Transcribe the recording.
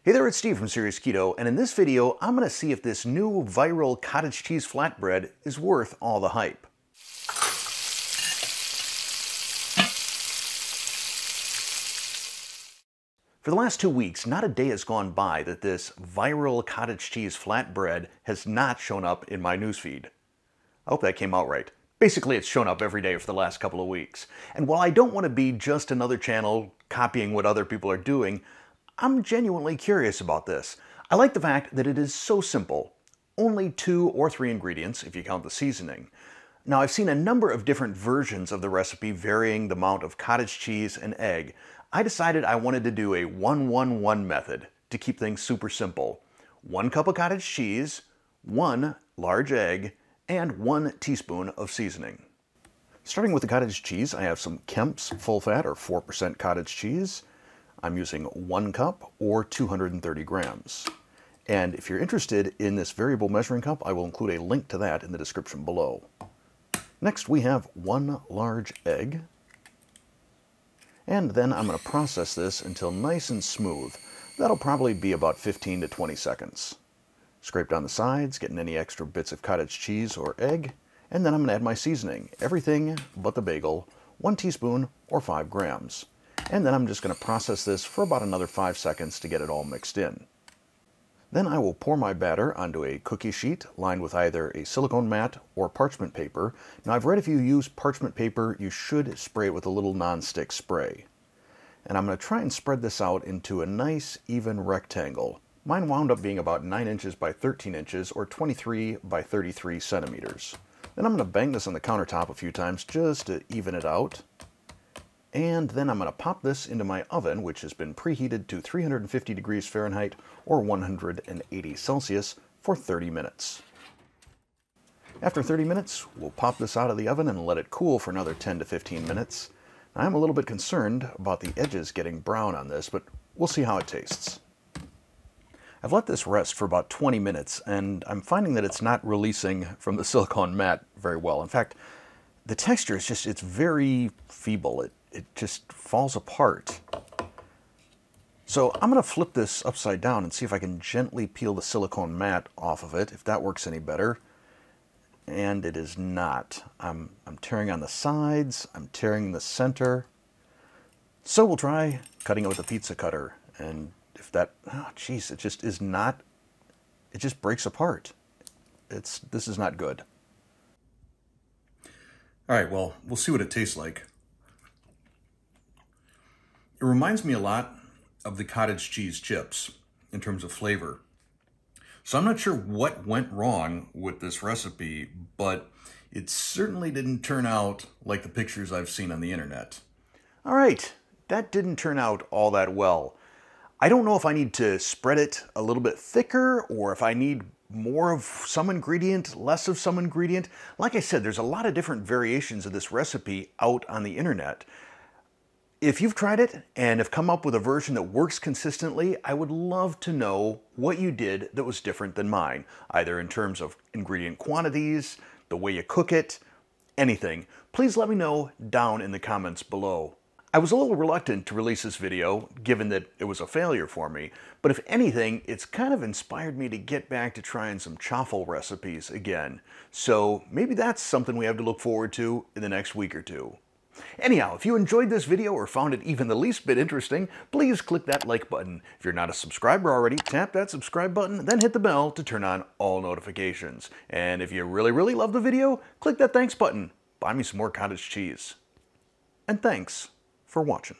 Hey there, it's Steve from Serious Keto, and in this video, I'm going to see if this new viral cottage cheese flatbread is worth all the hype. For the last 2 weeks, not a day has gone by that this viral cottage cheese flatbread has not shown up in my newsfeed. I hope that came out right. Basically, it's shown up every day for the last couple of weeks. And while I don't want to be just another channel copying what other people are doing, I'm genuinely curious about this. I like the fact that it is so simple. Only 2 or 3 ingredients, if you count the seasoning. Now, I've seen a number of different versions of the recipe varying the amount of cottage cheese and egg. I decided I wanted to do a 1-1-1 method to keep things super simple. 1 cup of cottage cheese, 1 large egg, and 1 teaspoon of seasoning. Starting with the cottage cheese, I have some Kemp's full fat or 4% cottage cheese. I'm using 1 cup or 230 grams. And if you're interested in this variable measuring cup, I will include a link to that in the description below. Next, we have 1 large egg. And then I'm going to process this until nice and smooth. That'll probably be about 15 to 20 seconds. Scrape down the sides, getting any extra bits of cottage cheese or egg. And then I'm going to add my seasoning. Everything but the bagel, 1 teaspoon or 5 grams. And then I'm just going to process this for about another 5 seconds to get it all mixed in. Then I will pour my batter onto a cookie sheet lined with either a silicone mat or parchment paper. Now, I've read if you use parchment paper, you should spray it with a little non-stick spray. And I'm going to try and spread this out into a nice even rectangle. Mine wound up being about 9 inches by 13 inches or 23 by 33 centimeters. Then I'm going to bang this on the countertop a few times just to even it out. And then I'm going to pop this into my oven, which has been preheated to 350 degrees Fahrenheit or 180 Celsius for 30 minutes. After 30 minutes, we'll pop this out of the oven and let it cool for another 10 to 15 minutes. I'm a little bit concerned about the edges getting brown on this, but we'll see how it tastes. I've let this rest for about 20 minutes, and I'm finding that it's not releasing from the silicone mat very well. In fact, the texture is just, it's very feeble. It just falls apart. So I'm going to flip this upside down and see if I can gently peel the silicone mat off of it, if that works any better. And it is not. I'm tearing on the sides, I'm tearing the center. So we'll try cutting it with a pizza cutter. And if that, oh geez, it just is not, it just breaks apart. This is not good. All right, well, we'll see what it tastes like. It reminds me a lot of the cottage cheese chips in terms of flavor. So I'm not sure what went wrong with this recipe, but it certainly didn't turn out like the pictures I've seen on the internet. All right, that didn't turn out all that well. I don't know if I need to spread it a little bit thicker or if I need more of some ingredient, less of some ingredient. Like I said, there's a lot of different variations of this recipe out on the internet. If you've tried it and have come up with a version that works consistently, I would love to know what you did that was different than mine, either in terms of ingredient quantities, the way you cook it, anything. Please let me know down in the comments below. I was a little reluctant to release this video, given that it was a failure for me, but if anything, it's kind of inspired me to get back to trying some chaffle recipes again. So maybe that's something we have to look forward to in the next week or two. Anyhow, if you enjoyed this video or found it even the least bit interesting, please click that like button. If you're not a subscriber already, tap that subscribe button, then hit the bell to turn on all notifications. And if you really love the video, click that thanks button. Buy me some more cottage cheese. And thanks for watching.